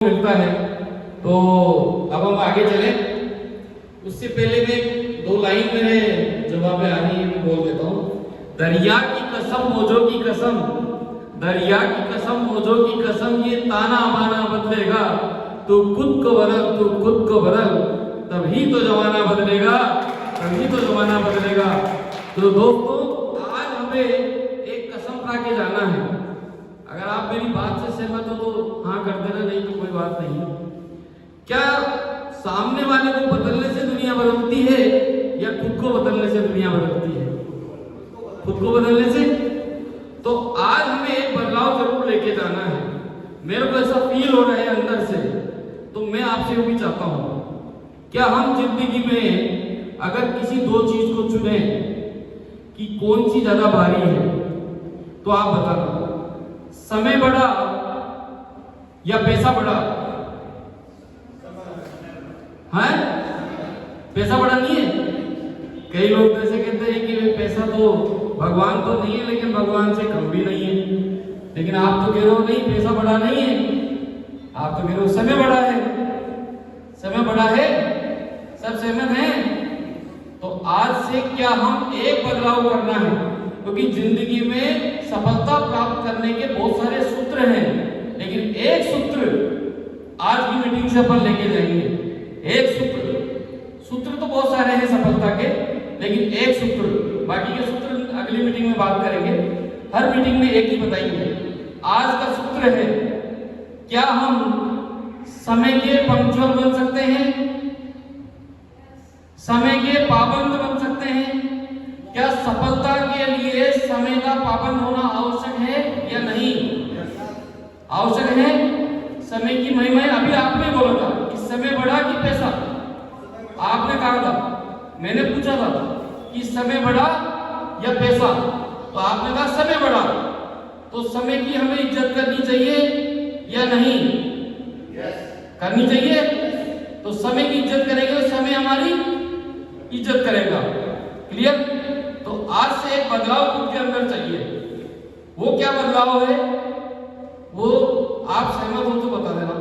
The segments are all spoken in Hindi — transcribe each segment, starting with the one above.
मिलता है। तो अब हम आगे चले, उससे पहले मैं दो लाइन मेरे जवाब आ रही है मैं बोल देता हूँ। दरिया की कसम मौजों की कसम, दरिया की कसम मौजों की कसम, ये ताना बाना बदलेगा, तू खुद को बदल, तू खुद को बदल, तभी तो जमाना बदलेगा, तभी तो जमाना बदलेगा। तो दोस्तों आज हमें एक कसम खा के जाना है। अगर आप मेरी बात से सहमत हो तो हाँ कर देना, नहीं तो कोई बात नहीं। क्या सामने वाले को बदलने से दुनिया बदलती है या खुद को बदलने से दुनिया बदलती है? खुद को बदलने से। तो आज हमें एक बदलाव जरूर लेके जाना है। मेरे को ऐसा फील हो रहा है अंदर से, तो मैं आपसे वो भी चाहता हूँ, क्या हम जिंदगी में अगर किसी दो चीज को चुने कि कौन सी ज्यादा भारी है, तो आप बताना, समय बड़ा या पैसा बड़ा? है पैसा बड़ा नहीं है। कई लोग ऐसे कहते हैं कि पैसा तो भगवान तो नहीं है, लेकिन भगवान से कम भी नहीं है। लेकिन आप तो कह रहे हो नहीं पैसा बड़ा नहीं है, आप तो कह रहे हो समय बड़ा है। समय बड़ा है, सब सहमत हैं। तो आज से क्या हम एक बदलाव करना है, क्योंकि जिंदगी में सफलता प्राप्त करने के बहुत सारे सूत्र हैं, लेकिन एक सूत्र आज की मीटिंग से अपन लेके जाएंगे। एक सूत्र तो बहुत सारे हैं सफलता के, लेकिन एक सूत्र, बाकी के सूत्र अगली मीटिंग में बात करेंगे। हर मीटिंग में एक ही बताएंगे। आज का सूत्र है, क्या हम समय के पंक्चुअल बन सकते हैं? समय के पाबंद बन सकते हैं? क्या सफलता के लिए समय का पाबंद होना आवश्यक है या नहीं? आवश्यक है। समय की महिमा अभी आपने बोला था कि समय बड़ा कि पैसा? आपने कहा था, मैंने पूछा था कि समय बड़ा या पैसा, तो आपने कहा समय बड़ा। तो समय की हमें इज्जत करनी चाहिए या नहीं? करनी चाहिए। तो समय की इज्जत करेंगे तो समय हमारी इज्जत करेगा। क्लियर? तो आज से एक बदलाव खुद के अंदर चाहिए। वो क्या बदलाव है, वो आप सहमत हो तो बता देना।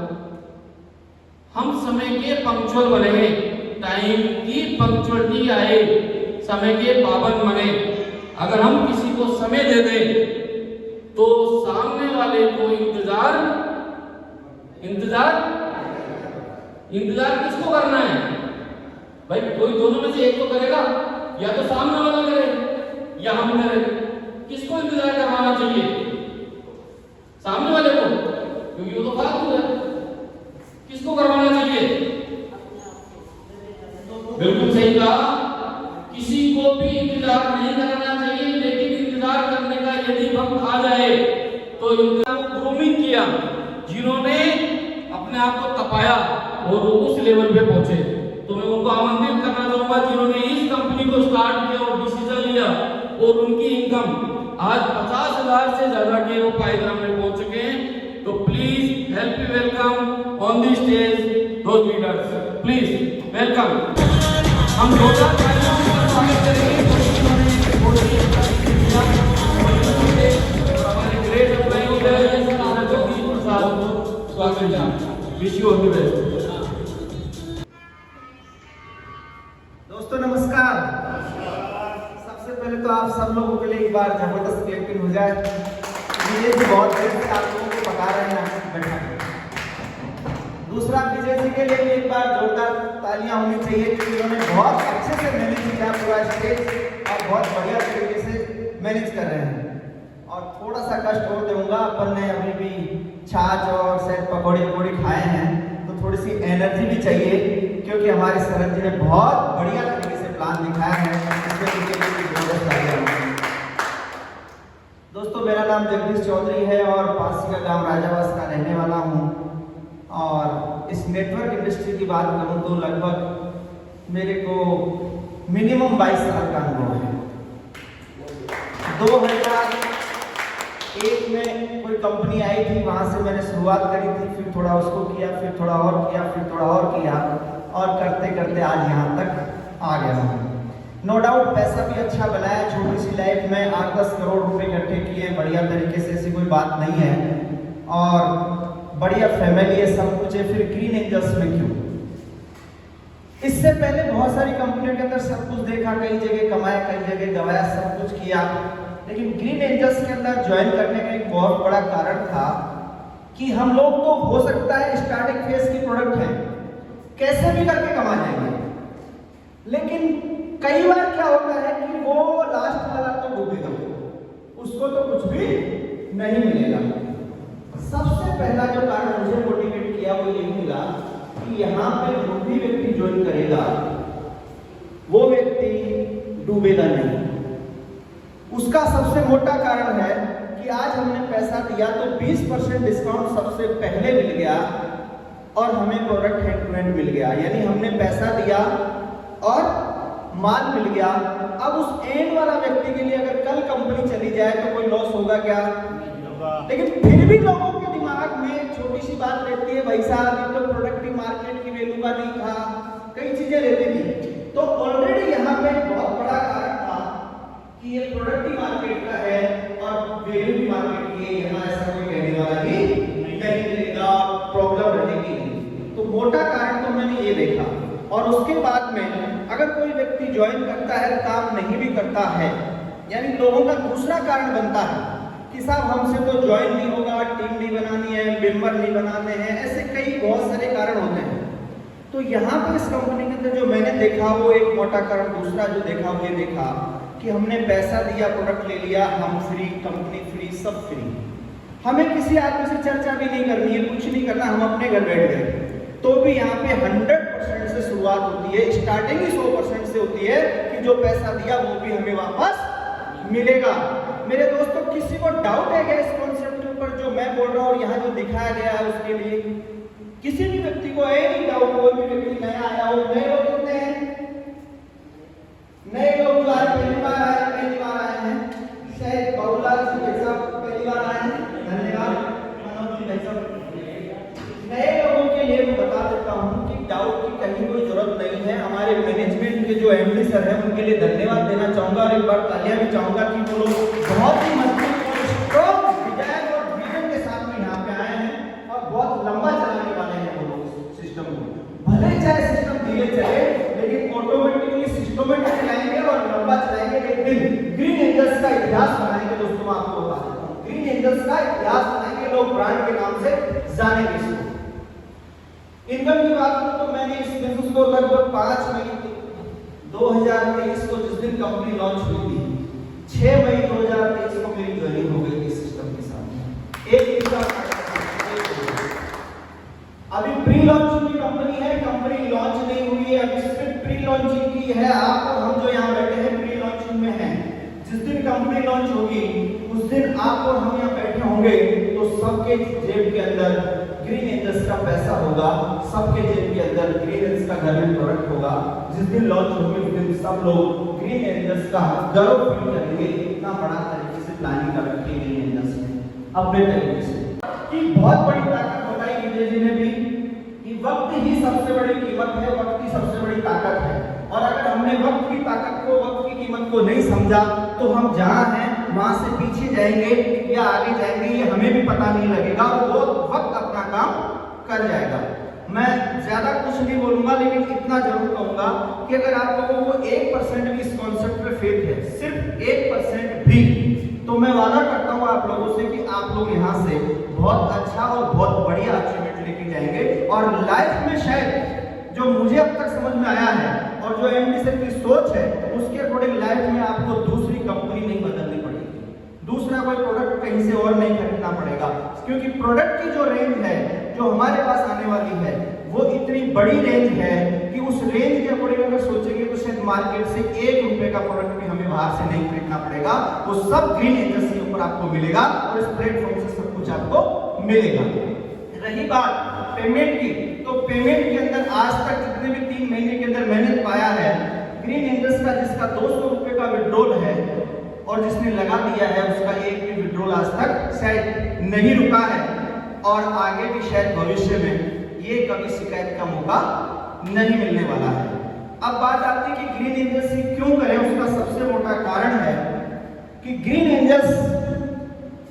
हम समय के पंक्चुअल बने, टाइम की पंक्चुअलिटी आए, समय के पाबंद बने। अगर हम किसी को समय दे दें तो सामने वाले को इंतजार किसको करना है भाई? कोई दोनों में से एक तो करेगा, या तो सामने वाला करे या हम करें। किसको इंतजार करवाना चाहिए? सामने वाले को, क्योंकि वो तो फालतू है। किसको करवाना चाहिए? बिल्कुल सही कहा, किसी को भी इंतजार नहीं करना चाहिए, लेकिन इंतजार करने का यदि वक्त आ जाए तो इंतजार को ग्रूमिंग किया, जिन्होंने अपने आप को तपाया और उस लेवल पे पहुंचे, तो मैं उनको आमंत्रित करना चाहूंगा जिन्होंने इस कंपनी को स्टार्ट किया और डिसीजन लिया और उनकी इनकम आज 50,000 से ज्यादा के वो पायदान में पहुंच चुके हैं। तो please help me welcome on the stage those leaders, please welcome. हम जोरदार तालियों से स्वागत करेंगे हमारे ग्रेट एम्प्लॉय जगदीश प्रसाद को स्वागत। Wish you all the best. दोस्तों नमस्कार। सबसे पहले तो आप सब लोगों के लिए एक बार जबरदस्त क्लैपिंग हो जाए। विजय जी बहुत देर से आप लोगों को पका रहे हैं बैठा। दूसरा, विजय जी के लिए भी एक बार जोरदार तालियां होनी चाहिए, क्योंकि उन्होंने बहुत अच्छे से मैनेज किया पूरा स्टेज और बहुत बढ़िया तरीके से मैनेज कर रहे हैं। और थोड़ा सा कष्ट और दूंगा, अपन ने अभी भी छाछ और शायद पकौड़ी खाए हैं, तो थोड़ी सी एनर्जी भी चाहिए, क्योंकि हमारे शरद जी ने बहुत बढ़िया तरीके से प्लान दिखाया है। दोस्तों मेरा नाम जगदीश चौधरी है और पासी का गांव राजावास का रहने वाला हूं। और इस नेटवर्क इंडस्ट्री की बात करूं तो लगभग मेरे को मिनिमम 22 साल का अनुभव है। 2001 में कोई कंपनी आई थी, वहां से मैंने शुरुआत करी थी, फिर थोड़ा उसको किया, फिर थोड़ा और किया, फिर थोड़ा और किया, और करते करते आज यहाँ तक आ गया हूँ। नो डाउट पैसा भी अच्छा बनाया, छोटी सी लाइफ में 8-10 करोड़ रुपए इकट्ठे किए बढ़िया तरीके से, ऐसी कोई बात नहीं है। और बढ़िया फैमिली है, सब कुछ है, फिर ग्रीन एंजल्स में क्यों? इससे पहले बहुत सारी कंपनियों के अंदर सब कुछ देखा, कई जगह कमाया, कई जगह गवाया, सब कुछ किया, लेकिन ग्रीन एंजल्स के अंदर ज्वाइन करने का एक बहुत बड़ा कारण था कि हम लोग तो हो सकता है स्टार्टिंग फेज की प्रोडक्ट है, कैसे भी करके कमा जाएंगे, लेकिन कई बार क्या होता है कि वो लास्ट वाला तो डूबेगा, उसको तो कुछ भी नहीं मिलेगा। सबसे पहला जो कारण मुझे मोटिवेट किया वो ये मिला कि यहाँ पे जो भी व्यक्ति ज्वाइन करेगा वो व्यक्ति डूबेगा नहीं। उसका सबसे मोटा कारण है कि आज हमने पैसा दिया तो 20% डिस्काउंट सबसे पहले मिल गया और हमें प्रोडक्ट हैंड टू हैंड मिल गया, यानी हमने पैसा दिया और माल मिल गया। अब उस एंड वाला व्यक्ति के लिए अगर कल कंपनी चली जाए तो कोई लॉस होगा क्या? लेकिन फिर भी लोगों के दिमाग में छोटी सी बात रहती है, भाई साहब ये तो प्रोडक्ट की मार्केट की वैल्यू का नहीं था, कई चीजें रहती थी। तो ऑलरेडी यहाँ पे बहुत बड़ा कारण था कि ये प्रोडक्ट की मार्केट का है और वैल्यू की मार्केट की है, यहाँ ऐसा कोई कहने वाला ही नहीं मिलेगा, प्रॉब्लम रहेगी नहीं। तो मोटा कारण तो मैंने ये देखा। और उसके बाद में अगर कोई व्यक्ति ज्वाइन करता है काम नहीं भी करता है, यानी लोगों का दूसरा कारण बनता है कि साहब हमसे तो ज्वाइन नहीं होगा, टीम नहीं बनानी है, मेंबर नहीं बनाने हैं, ऐसे कई बहुत सारे कारण होते हैं। तो यहाँ पर इस कंपनी के अंदर जो मैंने देखा वो एक मोटा कारण, दूसरा जो देखा वो ये देखा कि हमने पैसा दिया, प्रोडक्ट ले लिया, हम फ्री, कंपनी फ्री, सब फ्री, हमें किसी आदमी से चर्चा भी नहीं करनी है, कुछ नहीं करना, हम अपने घर बैठ गए। तो भी यहाँ पे 100% से शुरुआत होती है, स्टार्टिंग ही 100% से होती है कि जो पैसा दिया वो भी हमें वापस मिलेगा। मेरे दोस्तों, किसी को डाउट है क्या इस कॉन्सेप्ट के ऊपर जो मैं बोल रहा हूँ और यहाँ जो दिखाया गया है उसके लिए? किसी भी व्यक्ति को नहीं डाउट, कोई भी व्यक्ति नया आया हो, नए लोग कितने हैं? नए लोग जो आज पहली बार आए हैं, शायद बाबूलाल जी भाई साहब पहली बार आए हैं, धन्यवाद। मनोज जी भाई साहब, नए लोगों के लिए मैं बता देता हूँ कि डाउट की कहीं कोई जरूरत नहीं है। हमारे मैनेजमेंट के जो एमडी सर हैं उनके लिए धन्यवाद देना चाहूंगा और एक बार तालियां भी चाहूंगा कि वो लोग बहुत ही मजबूत और स्ट्रॉन्ग डिजाइन और विजन के साथ में यहाँ पे आए हैं और बहुत लंबा चलाने वाले हैं वो लोग सिस्टम को। भले चाहे सिस्टम धीरे चले लेकिन ऑटोमेटिकली सिस्टमेटिक चलाएंगे और लंबा चलाएंगे। एक दिन ग्रीन एंजल्स का इतिहास बनाएंगे दोस्तों, मैं आपको बता देता हूँ, ग्रीन एंजल्स का इतिहास बनाएंगे, लोग ब्रांड के नाम से जानेंगे इसको। इनकम की बात करूं तो मैंने इस बिजनेस को लगभग 5 मई 2023 को जिस दिन कंपनी लॉन्च हुई थी, 6 मई 2023 को मेरी ज्वाइनिंग हो गई थी सिस्टम के साथ। एक दिन का अभी प्री लॉन्चिंग की कंपनी है, कंपनी लॉन्च नहीं हुई है, अभी सिर्फ प्री लॉन्चिंग की है। आप और हम जो यहाँ बैठे हैं प्री लॉन्चिंग में हैं। जिस दिन कंपनी लॉन्च होगी उस दिन आप और हम यहाँ बैठे होंगे तो सबके जेब के अंदर ग्रीन एंजल्स का पैसा होगा, सबके जेब के अंदर ग्रीन एंजल्स का घर में प्रोडक्ट होगा। जिस दिन लॉन्च होगी उस दिन सब लोग ग्रीन एंजल्स का गर्व फील करेंगे। इतना बड़ा तरीके से प्लानिंग कर रखी है ग्रीन एंजल्स ने अपने तरीके से कि बहुत बड़ी ताकत बताई विजय जी ने भी कि वक्त ही सबसे बड़ी कीमत है, वक्त की सबसे बड़ी ताकत है। और अगर हमने वक्त की ताकत को, वक्त की कीमत को नहीं समझा तो हम जहाँ हैं वहां से पीछे जाएंगे या आगे जाएंगे ये हमें भी पता नहीं लगेगा, वो वक्त अपना काम कर जाएगा। मैं ज्यादा कुछ नहीं बोलूंगा लेकिन इतना जरूर कहूंगा कि अगर आप लोगों को 1% भी इस कॉन्सेप्ट पे फेथ है, सिर्फ 1% भी, तो मैं वादा करता हूँ आप लोगों से कि आप लोग यहाँ से बहुत अच्छा और बहुत बढ़िया अचीवमेंट लेके जाएंगे। और लाइफ में शायद जो मुझे अब तक समझ में आया है और जो एमडी सर की सोच है उसके अकॉर्डिंग लाइफ में आपको दूसरी कंपनी नहीं बदलनी पड़ेगी, दूसरा कोई प्रोडक्ट कहीं से और नहीं खरीदना पड़ेगा, क्योंकि प्रोडक्ट की जो रेंज है जो हमारे पास आने वाली है वो इतनी बड़ी रेंज है कि उस रेंज के अकॉर्डिंग अगर सोचेंगे तो शायद मार्केट से 1 रुपए का प्रोडक्ट भी हमें बाहर से नहीं खरीदना पड़ेगा, वो सब ग्रीन एंजल्स के ऊपर आपको मिलेगा और इस प्लेटफॉर्म से सब कुछ आपको मिलेगा। रही बात पेमेंट की, तो पेमेंट के अंदर आज तक जितने भी 3 महीने के अंदर मैंने पाया है ग्रीन एंजल्स का जिसका 200 रुपए का विड्रॉल है और जिसने लगा दिया है उसका एक भी विड्रॉल आज तक शायद नहीं रुका है और आगे भी शायद भविष्य में ये कभी शिकायत का मौका नहीं मिलने वाला है। अब बात आती है कि ग्रीन एंजल्स क्यों करें, उसका सबसे मोटा कारण है कि ग्रीन एंजल्स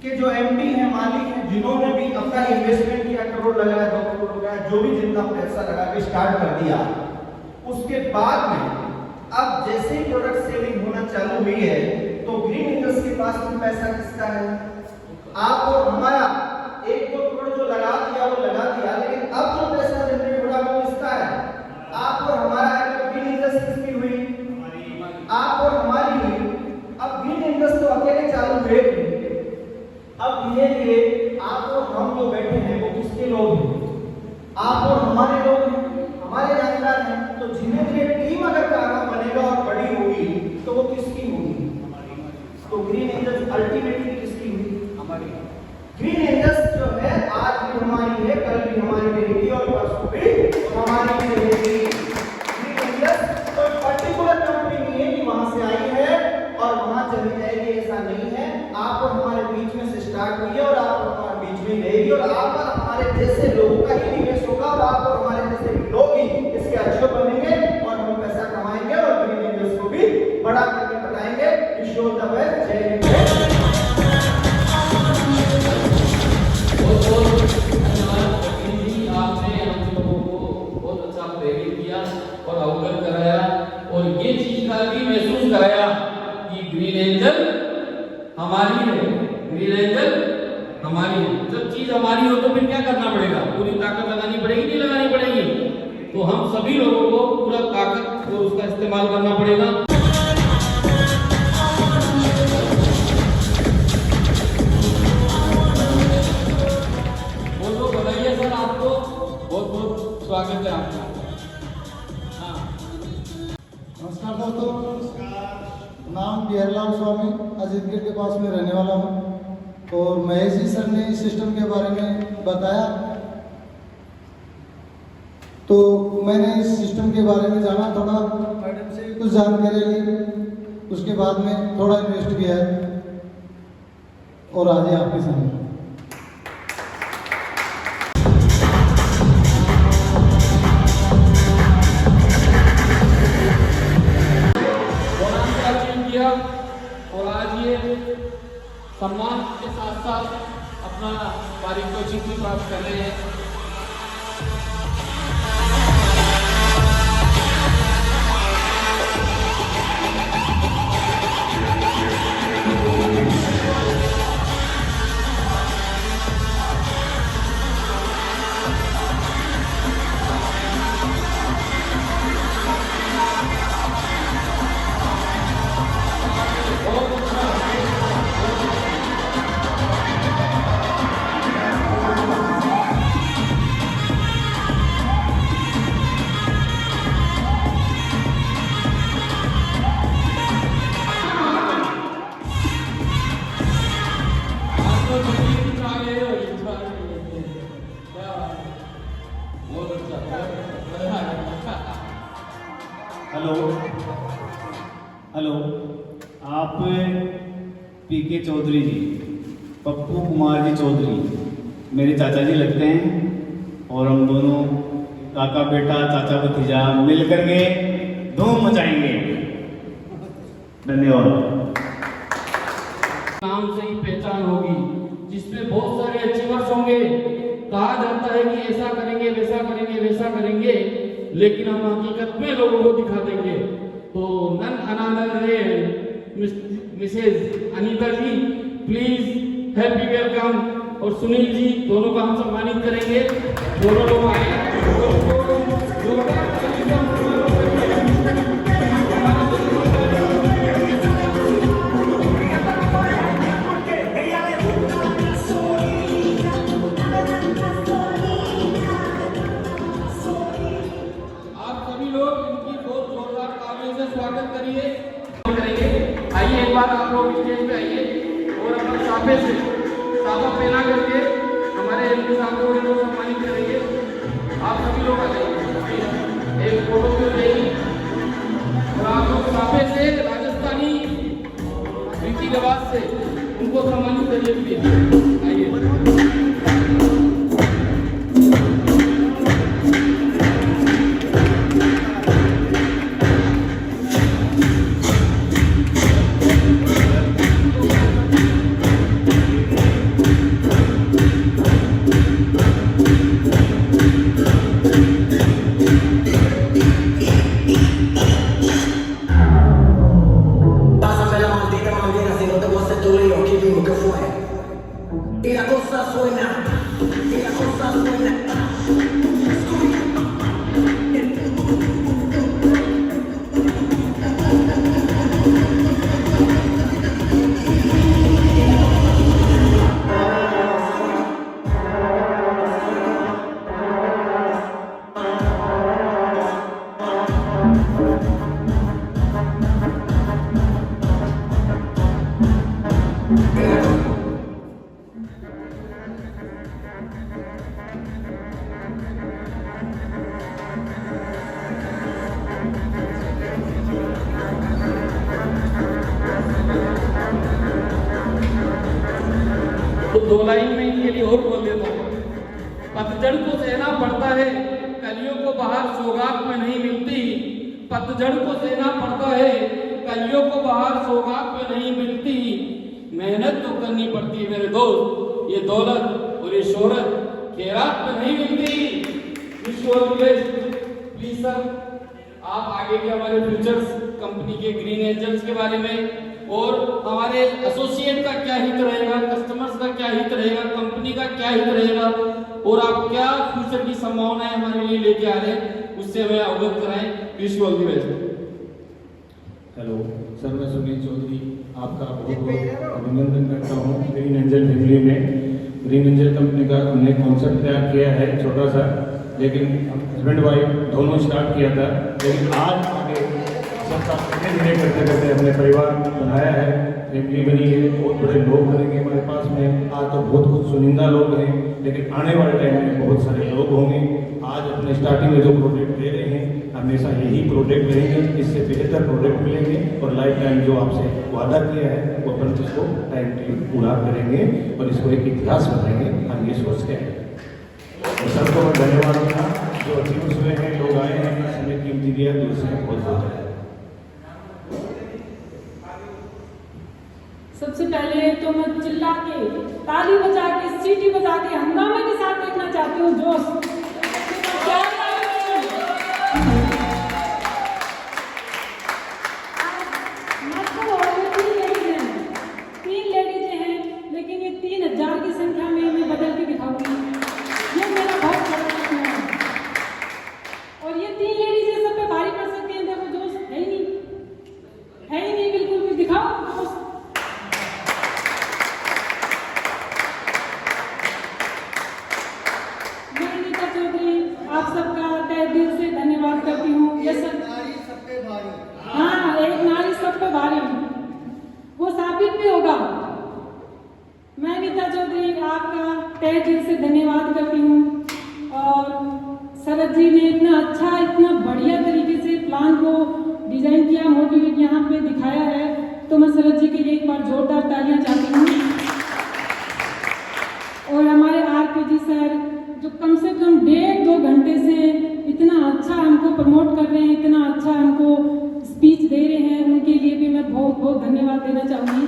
कि जो एमडी है, मालिक है, जिन्होंने भी अपना इन्वेस्टमेंट किया, करोड़ लगाया, 2 करोड़ लगाया, जो भी जितना पैसा लगा के स्टार्ट कर दिया, उसके बाद में अब जैसे ही प्रोडक्ट सेलिंग होना चालू हुई है तो ग्रीन इंडस्ट्री के पास में पैसा किसका है? आप और हमारा। 1-2 करोड़ जो लगा दिया वो लगा दिया, लेकिन अब जो पैसा जनरेट हो रहा है वो किसका है? आप और हमारा है। तो ग्रीन इंडस्ट्री किसकी हुई? आप और हमारी हुई। अब ग्रीन इंडस्ट्री तो अकेले चालू हुए थे, अब धीरे धीरे आप और हम जो बैठे हैं वो किसके लोग हैं? आप और हमारे लोग हैं, हमारे जानकार हैं। तो धीरे धीरे टीम अगर काम बनेगा और बड़ी होगी तो वो किसकी होगी? तो ग्रीन इंडस्ट्री अल्टीमेटली किसकी हुई? हमारी। ग्रीन इंडस्ट्री जो है आज भी हमारी है, कल भी हमारी रहेगी और परसों भी हमारी रहेगी। ग्रीन इंडस्ट्री कोई पर्टिकुलर कंपनी नहीं है कि वहां से आई है और वहां चली जाएगी, ऐसा नहीं है। आप और हमारे बीच में से स्टार्ट हुई है और आप और हमारे बीच में रहेगी और आप और हमारे जैसे लोगों का ही निवेश होगा और आप और हमारे जैसे लोग ही इसके अच्छे बनेंगे और हम पैसा कमाएंगे और ग्रीन इंडस्ट्री को भी बड़ा करके बताएंगे। Wish you all the best. जय हिंद। आपने हम लोगों को बहुत अच्छा प्रेरित किया और अवगत कराया और ये चीज का भी महसूस कराया कि ग्रीन एंजल हमारी है, ग्रीन एंजल हमारी है। जब चीज हमारी हो तो फिर क्या करना पड़ेगा? पूरी ताकत लगानी पड़ेगी, नहीं लगानी पड़ेगी? तो हम सभी लोगों को पूरा ताकत और उसका इस्तेमाल करना पड़ेगा। बहुत बताइए सर, आपको बहुत बहुत स्वागत है आपका। नमस्कार दोस्तों, नाम बिहारीलाल स्वामी, अजीतगढ़ के पास में रहने वाला हूँ। और महेश जी सर ने इस सिस्टम के बारे में बताया तो मैंने इस सिस्टम के बारे में जाना, थोड़ा मैडम से कुछ जानकारी ली, उसके बाद में थोड़ा इन्वेस्ट किया है और आज आपके सामने। और आज ये सम्मान के साथ साथ अपना पारितोषिक भी प्राप्त कर रहे हैं। हेलो, आप पीके चौधरी जी, पप्पू कुमार जी चौधरी मेरे चाचा जी लगते हैं और हम दोनों काका बेटा चाचा भतीजा मिल करके धूम मचाएंगे। धन्यवाद। नाम से ही पहचान होगी, जिसमें बहुत सारे अचीवर्स होंगे। कहा जाता है कि ऐसा करेंगे, वैसा करेंगे, वैसा करेंगे, लेकिन हम हकीकत में लोगों को दिखा देंगे। तो none other Mrs Anita ji, please happy welcome. और सुनील जी, दोनों को हम सम्मानित करेंगे। दोनों लोग आए स्वागत करेंगे। आइए एक बार आप लोग स्टेज पे आइए और अपना साफे से साफा पहना करके हमारे एमपी साहब को सम्मानित करेंगे। आप दो लाइन में इनके लिए और बोल देता हूँ। पतझड़ को सहना पड़ता है, कलियों को बाहर सौगात में नहीं मिलती। पतझड़ को सहना पड़ता है, कलियों को बाहर सौगात में नहीं मिलती। मेहनत तो करनी पड़ती है मेरे दोस्त, ये दौलत और ये शोहरत खैरात में नहीं मिलती। प्लीज सर, आप आगे के हमारे फ्यूचर्स कंपनी के ग्रीन एंजल्स के बारे में और हमारे एसोसिएट का क्या हित रहेगा, कस्टमर्स का क्या हित रहेगा, कंपनी का क्या हित रहेगा और आप क्या फ्यूचर की संभावनाएं हमारे लिए लेके आ रहे हैं, उससे हमें अवगत कराएं। Wish you all the best. Hello sir, मैं सुनील चौधरी आपका बहुत बहुत अभिनंदन करता हूँ। ग्रीन एंजल फैमिली में ग्रीन एंजल कंपनी का हमने कॉन्सेप्ट तैयार किया है छोटा सा, लेकिन हस्बैंड वाइफ दोनों स्टार्ट किया था, लेकिन आज आगे सबका धीरे धीरे करते करते हमने परिवार बनाया है, फैमिली बनी है, बहुत बड़े लोग बनेंगे हमारे पास में। आज तो बहुत कुछ चुनिंदा लोग हैं, लेकिन आने वाले टाइम में बहुत सारे लोग होंगे। आज अपने स्टार्टिंग में जो प्रोडक्ट दे रहे हैं, हमेशा यही प्रोडक्ट रहेंगे, इससे बेहतर प्रोडक्ट मिलेंगे और लाइफ टाइम जो आपसे वादा किया है वो अपन इसको टाइम टाइम पूरा करेंगे और इसको एक इतिहास बनाएंगे, हम ये सोच के हैं। और सबको मैं धन्यवाद दूंगा जो अचीव हुए हैं, लोग आए हैं, समय कीमती दिया, तो उसमें बहुत बहुत है। सबसे पहले तो मैं चिल्ला के, ताली बजा के, सीटी बजा के, हंगामे के साथ देखना चाहती हूँ जोश। क्या तीन लेडीज हैं, लेकिन ये 3000 की संख्या में मैं बदल के दिखाऊंगी। ये मेरा बहुत बड़ा सपना है और ये 3 लेडीज सब पे भारी पड़ सकती हैं। देखो जोश है ही नहीं, है ही नहीं बिल्कुल भी। दिखाओ जोश। मैं नीता चौधरी आप सबका तहे दिल से धन्यवाद करती हूँ। ये सब हाँ, एक नारी सब पे भारी, वो साबित भी होगा। मैं नीता चौधरी आपका तहे दिल से धन्यवाद करती हूँ। और शरद जी ने इतना अच्छा, इतना बढ़िया तरीके से प्लान को डिजाइन किया, मोटिवेट यहाँ पे दिखाया है, तो मैं शरद जी के लिए एक बार जोरदार तालियां चाहती हूँ। और हमारे आरपीजी सर जो कम से कम 1.5-2 घंटे से इतना अच्छा हमको प्रमोट कर रहे हैं, इतना अच्छा हमको स्पीच दे रहे हैं, उनके लिए भी मैं बहुत बहुत धन्यवाद देना चाहूँगी।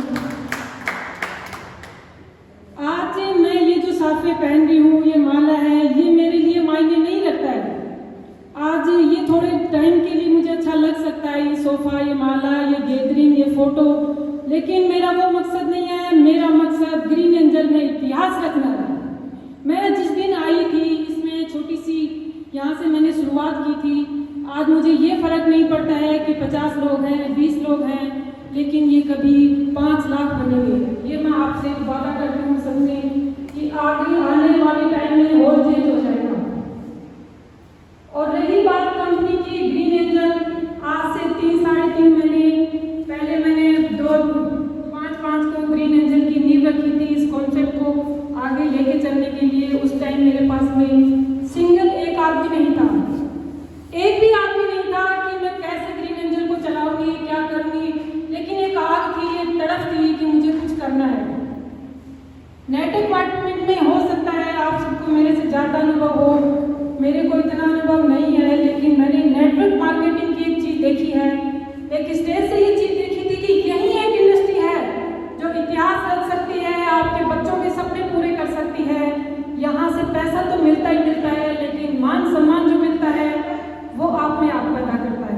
आज मैं ये जो साफे पहन रही हूँ, ये माला है, ये मेरे लिए मायने नहीं रखता है। आज ये थोड़े टाइम के लिए मुझे अच्छा लग सकता है, ये सोफा, ये माला, ये गैदरिंग, ये फोटो, लेकिन मेरा वो मकसद नहीं है। मेरा मकसद ग्रीन एंजल में इतिहास रखना है। मैं जिस दिन आई थी, इसमें छोटी सी यहाँ से मैंने शुरुआत की थी। आज मुझे ये फर्क नहीं पड़ता है कि 50 लोग हैं, 20 लोग हैं, लेकिन ये कभी 5 लाख बनेंगे। ये मैं आपसे वादा करती हूँ सबसे कि आगे आने वाले टाइम में और चेंज हो जाएगा। और रही बात कंपनी की ग्रीन एंजल, आज से 3-3.5 महीने पहले मैंने 5-5 को ग्रीन एंजल की नींव रखी थी। इस कॉन्सेप्ट को आगे लेके चलने के लिए उस टाइम मेरे पास में सिंगल एक आदमी नहीं था, एक भी आदमी नहीं था कि मैं कैसे ग्रीन एंजल को चलाऊंगी, क्या करूंगी, लेकिन एक आग थी, एक तड़प थी कि मुझे कुछ करना है। नेट डिपार्टमेंट में हो सकता है आप सबको मेरे से ज़्यादा अनुभव हो, मेरे को इतना अनुभव नहीं है, लेकिन मैंने नेटवर्क मार्केटिंग की एक चीज़ देखी है। एक स्टेज से ये चीज़ देखी थी कि यही एक इंडस्ट्री है जो इतिहास रख सकती है, आपके बच्चों के सपने पूरे कर सकती है। यहाँ से पैसा तो मिलता ही मिलता है, लेकिन मान सम्मान जो मिलता है वो आप में आप पैदा करता है।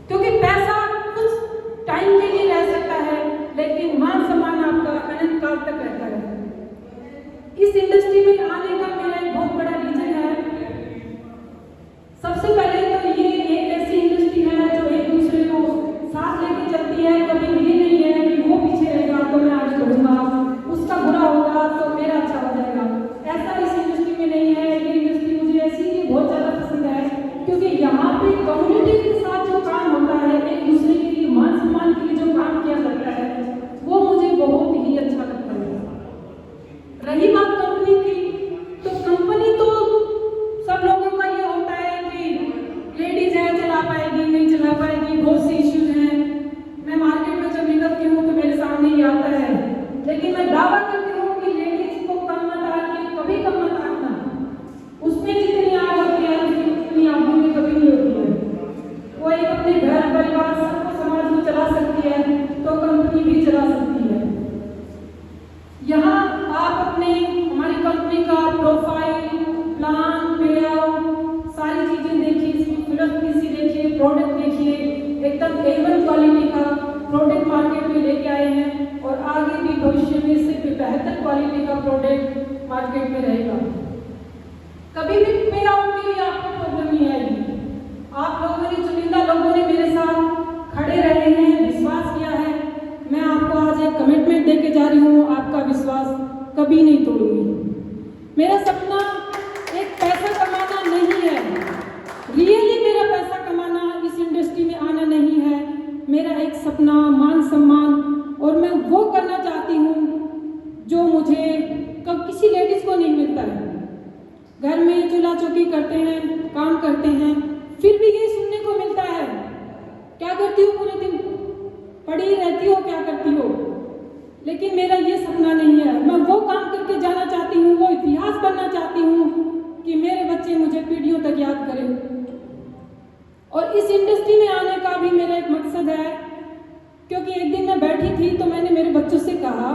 क्योंकि पैसा कुछ टाइम के लिए रह सकता है, लेकिन मान सम्मान आपका अनंत काल तक रहता है। इस इंडस्ट्री में आने का मेरा एक बहुत बड़ा रीजन है। सबसे पहले तो ये एक ऐसी इंडस्ट्री है जो एक दूसरे को साथ लेके चलती है। कभी ये नहीं है कि वो पीछे रहेगा तो मैं आगे बढ़ूंगा, उसका बुरा होगा तो मेरा अच्छा हो जाएगा। ऐसा इस इंडस्ट्री में नहीं है। ये इंडस्ट्री मुझे ऐसी ही बहुत ज़्यादा पसंद है, क्योंकि यहाँ पे कम्युनिटी के साथ जो काम होता है, एक दूसरे के लिए मान सम्मान के लिए जो काम किया जाता है, वो मुझे बहुत ही अच्छा लगता है। रही बात कंपनी की, तो कंपनी तो सब लोगों का ये होता है कि लेडीज है, चला पाएगी नहीं चला पाएगी, बहुत सी इश्यूज हैं। मैं मार्केट में जब निकलती हूँ तो मेरे सामने ये आता है, लेकिन मैं दावा करती हूँ कि लेडीज प्रोडक्ट देखिए, एकदम A1 क्वालिटी का प्रोडक्ट मार्केट में लेके आए हैं और आगे भी भविष्य में इससे बेहतर क्वालिटी का प्रोडक्ट मार्केट में रहेगा। कभी भी मेरा और मेरी आपको प्रॉब्लम नहीं आएगी। आप लोगों ने, चुनिंदा लोगों ने मेरे साथ खड़े रहे हैं, विश्वास किया है। मैं आपको आज एक कमिटमेंट देके जा रही हूँ, आपका विश्वास कभी नहीं तोड़ूंगी। मेरा सपना एक पैसा कमाना नहीं है, रियली मेरा पैसा कमाना, इस इंडस्ट्री में आना नहीं है। मेरा एक सपना मान सम्मान, और मैं वो करना चाहती हूँ जो मुझे कब किसी लेडीज को नहीं मिलता है। घर में चूल्हा चौकी करते हैं, काम करते हैं, फिर भी ये सुनने को मिलता है, क्या करती हो पूरे दिन, पड़ी रहती हो, क्या करती हो। लेकिन मेरा ये सपना नहीं है। मैं वो काम करके जाना चाहती हूँ, वो इतिहास बनना चाहती हूँ कि मेरे बच्चे मुझे पीढ़ियों तक याद करें। और इस इंडस्ट्री में आने का भी मेरा एक मकसद है, क्योंकि एक दिन मैं बैठी थी तो मैंने मेरे बच्चों से कहा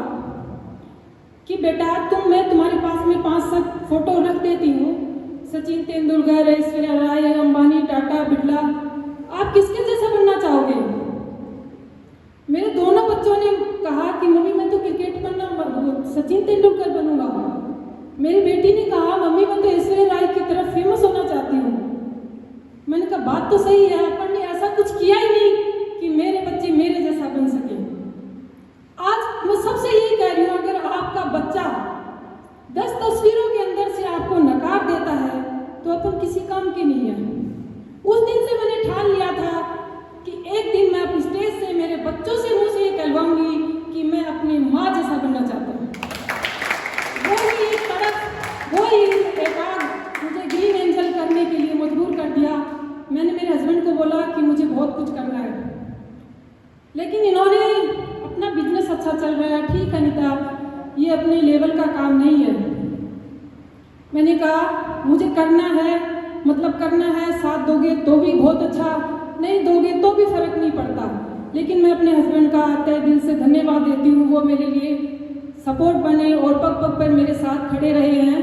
कि बेटा मैं तुम्हारे पास में 5-7 फोटो रख देती हूँ, सचिन तेंदुलकर, ऐश्वर्या राय, अंबानी, टाटा, बिरला, आप किसके जैसा बनना चाहोगे। मेरे दोनों बच्चों ने कहा कि मम्मी मैं तो क्रिकेट बनना, सचिन तेंदुलकर बनूंगा। मेरी बेटी ने कहा मम्मी मैं तो ऐश्वर्या राय की तरफ फेमस होना चाहती हूँ। मैंने कहा बात तो सही है, अपन ने ऐसा कुछ किया ही नहीं कि मेरे बच्चे मेरे जैसा बन सके। आज मैं सबसे यही कह रही हूँ, अगर आपका बच्चा 10 तस्वीरों के अंदर से आपको नकार देता है तो अपन किसी काम के नहीं है। उस दिन से मैंने ठान लिया था कि एक दिन मैं अपनी स्टेज से मेरे बच्चों से मुंह से ये कहलवाऊंगी कि मैं अपनी माँ जैसा बनना चाहता हूँ। वो ही एक तरफ, वो ही एक आग मुझे ग्रीन एंजल करने के लिए मजबूर कर दिया। मैंने मेरे हस्बैंड को बोला कि मुझे बहुत कुछ करना है, लेकिन इन्होंने अपना बिजनेस अच्छा चल रहा है, ठीक है अनीता, ये अपने लेवल का काम नहीं है। मैंने कहा मुझे करना है, मतलब करना है, साथ दोगे तो भी बहुत अच्छा, नहीं दोगे तो भी फर्क नहीं पड़ता। लेकिन मैं अपने हस्बैंड का तहे दिल से धन्यवाद देती हूँ, वो मेरे लिए सपोर्ट बने और पग पग पर मेरे साथ खड़े रहे हैं,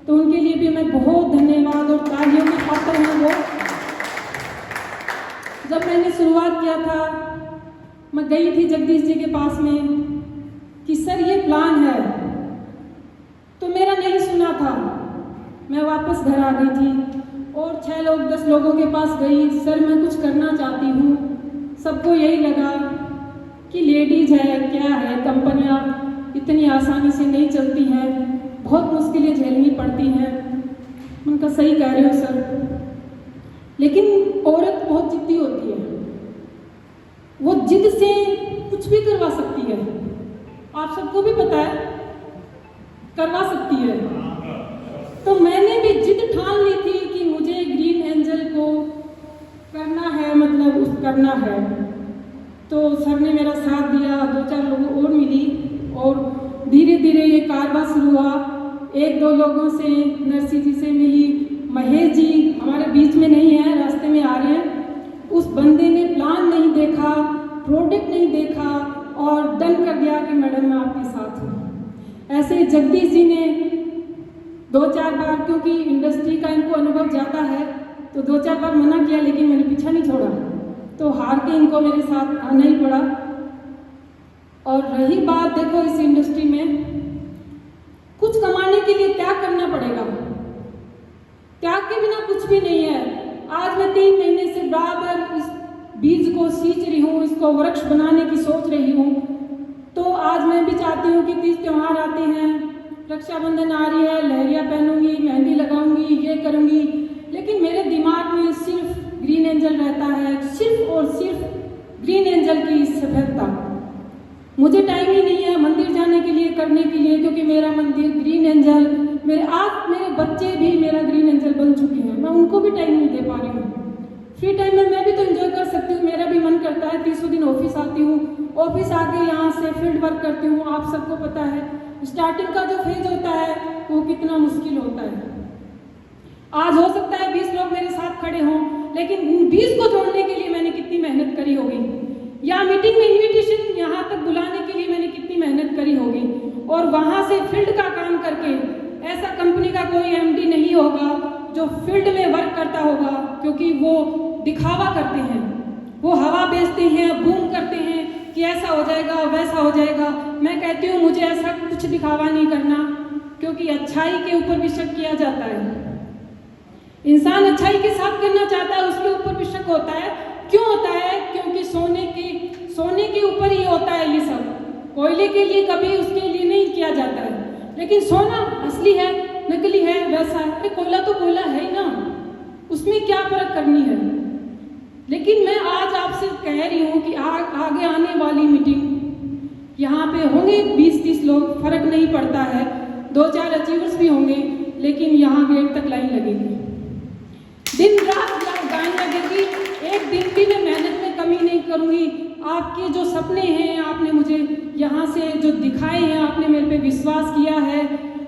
तो उनके लिए भी मैं बहुत धन्यवाद और तालियों में पात्र हूँ। वो जब मैंने शुरुआत किया था, मैं गई थी जगदीश जी के पास में कि सर ये प्लान है, तो मेरा नहीं सुना था। मैं वापस घर आ गई थी और 6 लोग 10 लोगों के पास गई, सर मैं कुछ करना चाहती हूँ। सबको यही लगा कि लेडीज है, क्या है, कंपनियाँ इतनी आसानी से नहीं चलती हैं, बहुत मुश्किलें झेलनी पड़ती हैं। उनका सही कह रहे हो सर, लेकिन औरत बहुत जिद्दी होती है, वो जिद से कुछ भी करवा सकती है। आप सबको भी पता है, करवा सकती है। तो मैंने भी जिद ठान ली थी कि मुझे ग्रीन एंजल को करना है, मतलब उस करना है। तो सर ने मेरा साथ दिया, 2-4 लोगों और मिली और धीरे धीरे ये कारवां शुरू हुआ। 1-2 लोगों से, नरसी जी से मिली, महेश जी हमारे बीच में नहीं है, रास्ते में आ रहे हैं। उस बंदे ने प्लान नहीं देखा, प्रोडक्ट नहीं देखा और डन कर दिया कि मैडम मैं आपके साथ हूँ। ऐसे जगदीश जी ने 2-4 बार, क्योंकि इंडस्ट्री का इनको अनुभव ज़्यादा है, तो 2-4 बार मना किया, लेकिन मैंने पीछा नहीं छोड़ा, तो हार के इनको मेरे साथ आना ही पड़ा। और रही बात, देखो इस इंडस्ट्री में कुछ कमाने के लिए त्याग करना पड़ेगा, त्याग के बिना कुछ भी नहीं है। आज मैं 3 महीने से बराबर इस बीज को सींच रही हूँ, इसको वृक्ष बनाने की सोच रही हूँ। तो आज मैं भी चाहती हूँ कि 30 त्यौहार आते हैं, रक्षाबंधन आ रही है, लहरिया पहनूंगी, मेहंदी लगाऊंगी, ये करूंगी, लेकिन मेरे दिमाग में सिर्फ ग्रीन एंजल रहता है, सिर्फ और सिर्फ ग्रीन एंजल की सफलता। मुझे टाइम ही नहीं है मंदिर जाने के लिए, करने के लिए, क्योंकि मेरा मंदिर ग्रीन एंजल, मेरे बच्चे भी मेरा ग्रीन एंजल बन चुके हैं, मैं उनको भी टाइम नहीं दे पा रही हूँ। फ्री टाइम में मैं भी तो एंजॉय कर सकती हूँ, मेरा भी मन करता है। 30 दिन ऑफिस आती हूँ, ऑफिस आके यहाँ से फील्ड वर्क करती हूँ। आप सबको पता है स्टार्टिंग का जो फेज होता है वो कितना मुश्किल होता है। आज हो सकता है 20 लोग मेरे साथ खड़े हों, लेकिन उन 20 को जोड़ने के लिए मैंने कितनी मेहनत करी होगी, या मीटिंग में इन्विटेशन यहाँ तक बुलाने के लिए मैंने कितनी मेहनत करी होगी, और वहाँ से फील्ड का काम करके। ऐसा कंपनी का कोई MD नहीं होगा जो फील्ड में वर्क करता होगा, क्योंकि वो दिखावा करते हैं, वो हवा बेचते हैं, बूम करते हैं कि ऐसा हो जाएगा वैसा हो जाएगा। मैं कहती हूँ मुझे ऐसा कुछ दिखावा नहीं करना, क्योंकि अच्छाई के ऊपर भी शक किया जाता है। इंसान अच्छाई के साथ करना चाहता है, उसके ऊपर भी शक होता है। क्यों होता है? क्योंकि सोने के ऊपर ही होता है ये सब। कोयले के लिए कभी उसके लिए नहीं किया जाता है, लेकिन सोना असली है नकली है वैसा है। अरे कोयला तो कोयला है ही ना, उसमें क्या फर्क करनी है। लेकिन मैं आज आपसे कह रही हूँ कि आगे आने वाली मीटिंग यहाँ पे होंगे 20-30 लोग, फर्क नहीं पड़ता है, 2-4 अचीवर्स भी होंगे, लेकिन यहाँ गेट तक लाइन लगेगी, दिन रात लाइन लगेगी। एक दिन भी मैं मेहनत में कमी नहीं करूँगी। आपके जो सपने हैं, आपने मुझे यहाँ से जो दिखाए हैं, आपने मेरे पे विश्वास किया है,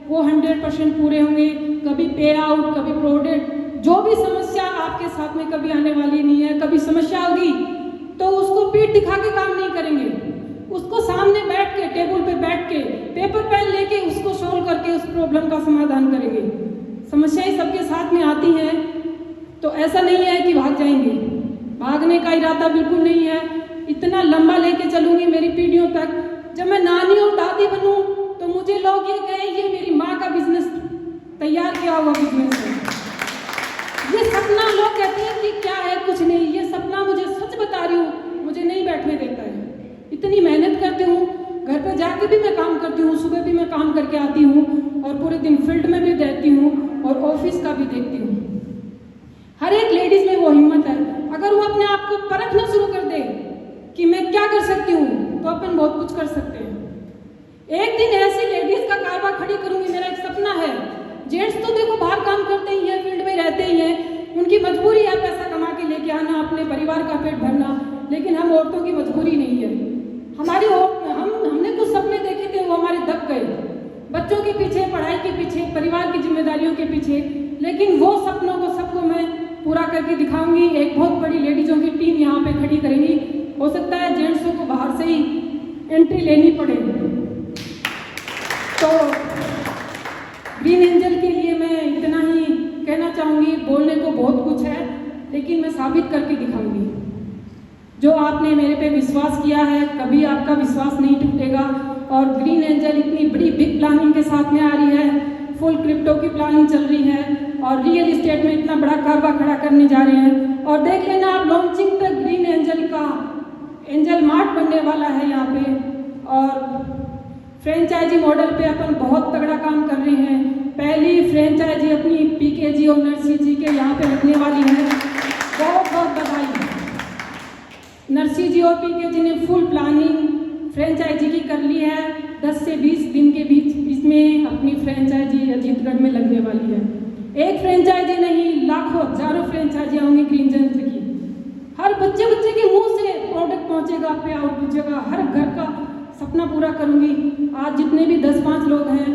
वो 100% पूरे होंगे। कभी पे आउट, कभी प्रोडेक्ट, जो भी समस्या आपके साथ में कभी आने वाली नहीं है। कभी समस्या होगी तो उसको पीठ दिखा के काम नहीं करेंगे, उसको सामने बैठ के, टेबल पे बैठ के, पेपर पेन लेके उसको सोल्व करके उस प्रॉब्लम का समाधान करेंगे। समस्याएं सबके साथ में आती हैं, तो ऐसा नहीं है कि भाग जाएंगे, भागने का इरादा बिल्कुल नहीं है। इतना लंबा लेके चलूंगी मेरी पीढ़ियों तक। जब मैं नानी और दादी बनूं तो मुझे लोग ये कहें ये मेरी माँ का बिजनेस तैयार किया हुआ बिजनेस है। ये सपना लोग कहते हैं कि क्या है, कुछ नहीं। ये सपना मुझे सच बता रही हूँ, मुझे नहीं बैठने देता है। इतनी मेहनत करती हूँ, घर पे जाके भी मैं काम करती हूँ, सुबह भी मैं काम करके आती हूँ, और पूरे दिन फील्ड में भी रहती हूँ, और ऑफिस का भी देखती हूँ। हर एक लेडीज में वो हिम्मत है। अगर वो अपने आप को परखना शुरू कर दे कि मैं क्या कर सकती हूँ, तो अपन बहुत कुछ कर सकते हैं। एक दिन ऐसी लेडीज का कारवा खड़ी करूंगी, मेरा एक सपना है। जेंट्स तो देखो बाहर काम करते ही हैं, फील्ड में रहते ही हैं, उनकी मजबूरी है पैसा कमा के लेके आना, अपने परिवार का पेट भरना। लेकिन हम औरतों की मजबूरी नहीं है। हमने कुछ सपने देखे थे, वो हमारे दब गए, बच्चों के पीछे, पढ़ाई के पीछे, परिवार की जिम्मेदारियों के पीछे। लेकिन वो सपनों को सबको मैं पूरा करके दिखाऊंगी। एक बहुत बड़ी लेडीजों की टीम यहाँ पे खड़ी करेंगी। हो सकता है जेंट्सों को बाहर से ही एंट्री लेनी पड़े। तो ग्रीन एंजल के लिए मैं इतना ही कहना चाहूँगी। बोलने को बहुत कुछ है, लेकिन मैं साबित करके दिखाऊंगी। जो आपने मेरे पे विश्वास किया है, कभी आपका विश्वास नहीं टूटेगा। और ग्रीन एंजल इतनी बड़ी बिग प्लानिंग के साथ में आ रही है, फुल क्रिप्टो की प्लानिंग चल रही है, और रियल इस्टेट में इतना बड़ा कारवा खड़ा करने जा रहे हैं। और देख लेना आप, लॉन्चिंग तक ग्रीन एंजल का एंजल मार्ट बनने वाला है यहाँ पे। और फ्रेंचाइजी मॉडल पे अपन बहुत तगड़ा काम कर रहे हैं। पहली फ्रेंचाइजी अपनी पीके जी और नरसी जी के यहाँ पे लगने वाली है। बहुत बहुत बधाई। नरसी जी और पीके जी ने फुल प्लानिंग फ्रेंचाइजी की कर ली है। 10 से 20 दिन के बीच इसमें अपनी फ्रेंचाइजी अजीतगढ़ में लगने वाली है। एक फ्रेंचाइजी नहीं, लाखों हजारों फ्रेंचाइजी होंगी ग्रीन एंजल की। हर बच्चे के मुंह से प्रोडक्ट पहुंचेगा, पे आउट पहुंचेगा, हर घर का सपना पूरा करूंगी। आज जितने भी 10-5 लोग हैं,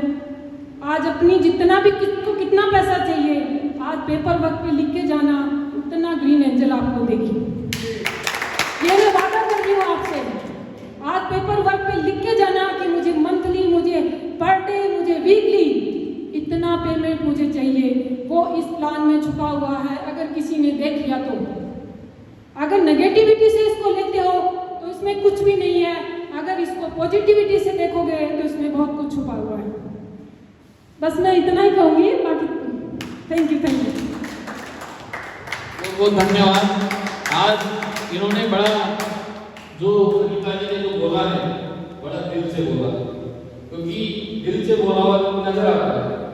आज अपनी जितना भी किसको कितना पैसा चाहिए, आज पेपर वर्क पे लिख के जाना, उतना ग्रीन एंजल आपको देगी। ये मैं वादा कर रही हूँ आपसे। आज पेपर वर्क पे लिख के जाना कि मुझे मंथली, मुझे पर डे, मुझे वीकली इतना पेमेंट मुझे चाहिए। वो इस प्लान में छुपा हुआ है। अगर किसी ने देख लिया तो, अगर नेगेटिविटी से इसको लेते हो तो इसमें कुछ भी नहीं है। अगर इसको पॉजिटिविटी से देखोगे तो इसमें बहुत कुछ छुपा हुआ है। बस मैं इतना ही कहूँगी, बाकी थैंक यू। बहुत धन्यवाद। आज इन्होंने बड़ा, जो अनिता जी ने जो बोला है, बड़ा दिल से बोला।